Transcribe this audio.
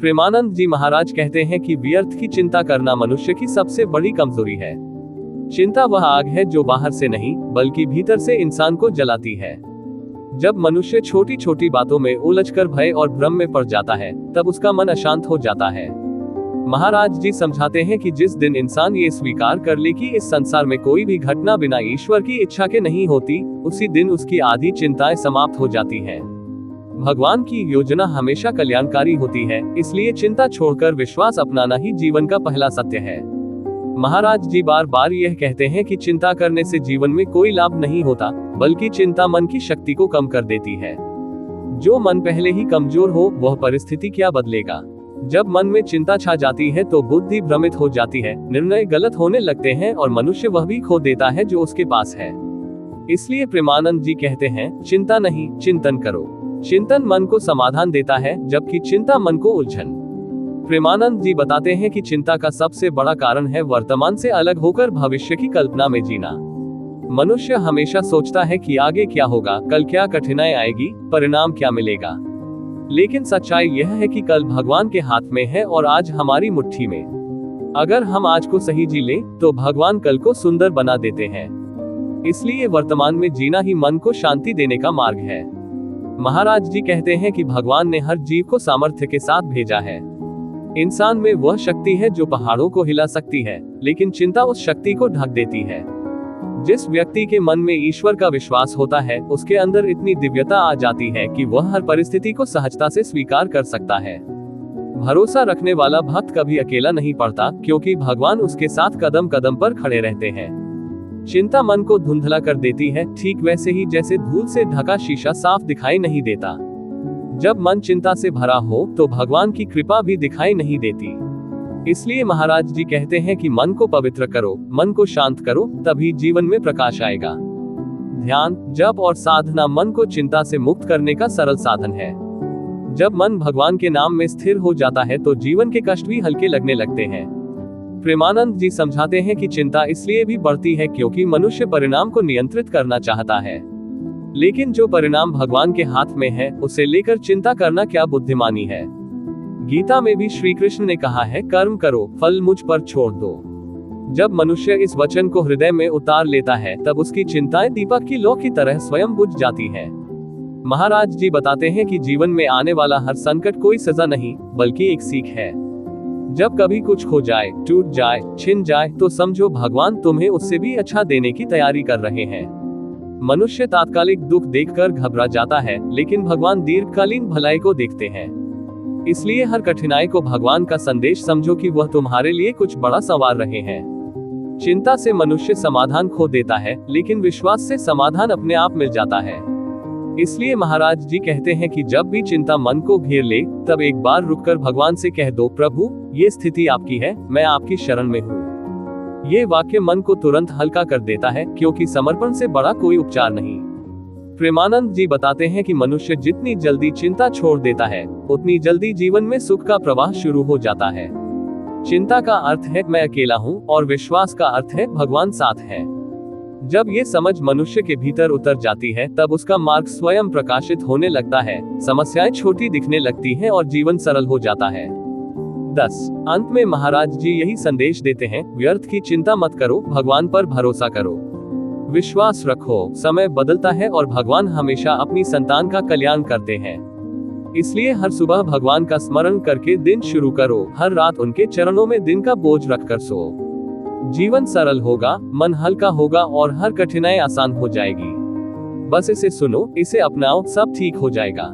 प्रेमानंद जी महाराज कहते हैं कि व्यर्थ की चिंता करना मनुष्य की सबसे बड़ी कमजोरी है। चिंता वह आग है जो बाहर से नहीं बल्कि भीतर से इंसान को जलाती है। जब मनुष्य छोटी छोटी बातों में उलझकर भय और भ्रम में पड़ जाता है तब उसका मन अशांत हो जाता है। महाराज जी समझाते हैं कि जिस दिन इंसान ये स्वीकार कर ले कि इस संसार में कोई भी घटना बिना ईश्वर की इच्छा के नहीं होती, उसी दिन उसकी आधी चिंताएं समाप्त हो जाती हैं। भगवान की योजना हमेशा कल्याणकारी होती है, इसलिए चिंता छोड़कर विश्वास अपनाना ही जीवन का पहला सत्य है। महाराज जी बार बार यह कहते हैं कि चिंता करने से जीवन में कोई लाभ नहीं होता, बल्कि चिंता मन की शक्ति को कम कर देती है। जो मन पहले ही कमजोर हो वह परिस्थिति क्या बदलेगा। जब मन में चिंता छा जाती है तो बुद्धि भ्रमित हो जाती है, निर्णय गलत होने लगते हैं और मनुष्य वह भी खो देता है जो उसके पास है। इसलिए प्रेमानंद जी कहते हैं, चिंता नहीं चिंतन करो। चिंतन मन को समाधान देता है, जबकि चिंता मन को उलझन। प्रेमानंद जी बताते हैं कि चिंता का सबसे बड़ा कारण है वर्तमान से अलग होकर भविष्य की कल्पना में जीना। मनुष्य हमेशा सोचता है कि आगे क्या होगा, कल क्या कठिनाई आएगी, परिणाम क्या मिलेगा। लेकिन सच्चाई यह है कि कल भगवान के हाथ में है और आज हमारी मुट्ठी में। अगर हम आज को सही जी लें तो भगवान कल को सुंदर बना देते हैं। इसलिए वर्तमान में जीना ही मन को शांति देने का मार्ग है। महाराज जी कहते हैं कि भगवान ने हर जीव को सामर्थ्य के साथ भेजा है। इंसान में वह शक्ति है जो पहाड़ों को हिला सकती है, लेकिन चिंता उस शक्ति को ढक देती है। जिस व्यक्ति के मन में ईश्वर का विश्वास होता है उसके अंदर इतनी दिव्यता आ जाती है कि वह हर परिस्थिति को सहजता से स्वीकार कर सकता है। भरोसा रखने वाला भक्त कभी अकेला नहीं पड़ता, क्योंकि भगवान उसके साथ कदम कदम पर खड़े रहते हैं। चिंता मन को धुंधला कर देती है, ठीक वैसे ही जैसे धूल से ढका शीशा साफ दिखाई नहीं देता। जब मन चिंता से भरा हो तो भगवान की कृपा भी दिखाई नहीं देती। इसलिए महाराज जी कहते हैं कि मन को पवित्र करो, मन को शांत करो, तभी जीवन में प्रकाश आएगा। ध्यान, जप और साधना मन को चिंता से मुक्त करने का सरल साधन है। जब मन भगवान के नाम में स्थिर हो जाता है तो जीवन के कष्ट भी हल्के लगने लगते हैं। प्रेमानंद जी समझाते हैं कि चिंता इसलिए भी बढ़ती है क्योंकि मनुष्य परिणाम को नियंत्रित करना चाहता है, लेकिन जो परिणाम भगवान के हाथ में है उसे लेकर चिंता करना क्या बुद्धिमानी है। गीता में भी श्री कृष्ण ने कहा है, कर्म करो, फल मुझ पर छोड़ दो। जब मनुष्य इस वचन को हृदय में उतार लेता है तब उसकी चिंताएं दीपक की लौ की तरह स्वयं बुझ जाती हैं। महाराज जी बताते हैं कि जीवन में आने वाला हर संकट कोई सजा नहीं बल्कि एक सीख है। जब कभी कुछ खो जाए, टूट जाए, छिन जाए तो समझो भगवान तुम्हें उससे भी अच्छा देने की तैयारी कर रहे हैं। मनुष्य तात्कालिक दुख देखकर घबरा जाता है, लेकिन भगवान दीर्घकालीन भलाई को देखते हैं। इसलिए हर कठिनाई को भगवान का संदेश समझो कि वह तुम्हारे लिए कुछ बड़ा संवार रहे हैं। चिंता से मनुष्य समाधान खो देता है, लेकिन विश्वास से समाधान अपने आप मिल जाता है। इसलिए महाराज जी कहते हैं कि जब भी चिंता मन को घेर ले तब एक बार रुककर भगवान से कह दो, प्रभु ये स्थिति आपकी है, मैं आपकी शरण में हूँ। ये वाक्य मन को तुरंत हल्का कर देता है, क्योंकि समर्पण से बड़ा कोई उपचार नहीं। प्रेमानंद जी बताते हैं कि मनुष्य जितनी जल्दी चिंता छोड़ देता है उतनी जल्दी जीवन में सुख का प्रवाह शुरू हो जाता है। चिंता का अर्थ है मैं अकेला हूँ और विश्वास का अर्थ है भगवान साथ है। जब ये समझ मनुष्य के भीतर उतर जाती है तब उसका मार्ग स्वयं प्रकाशित होने लगता है, समस्याएं छोटी दिखने लगती हैं और जीवन सरल हो जाता है। 10. अंत में महाराज जी यही संदेश देते हैं, व्यर्थ की चिंता मत करो, भगवान पर भरोसा करो, विश्वास रखो। समय बदलता है और भगवान हमेशा अपनी संतान का कल्याण करते हैं। इसलिए हर सुबह भगवान का स्मरण करके दिन शुरू करो, हर रात उनके चरणों में दिन का बोझ रखकर सो। जीवन सरल होगा, मन हल्का होगा और हर कठिनाई आसान हो जाएगी। बस इसे सुनो, इसे अपनाओ, सब ठीक हो जाएगा।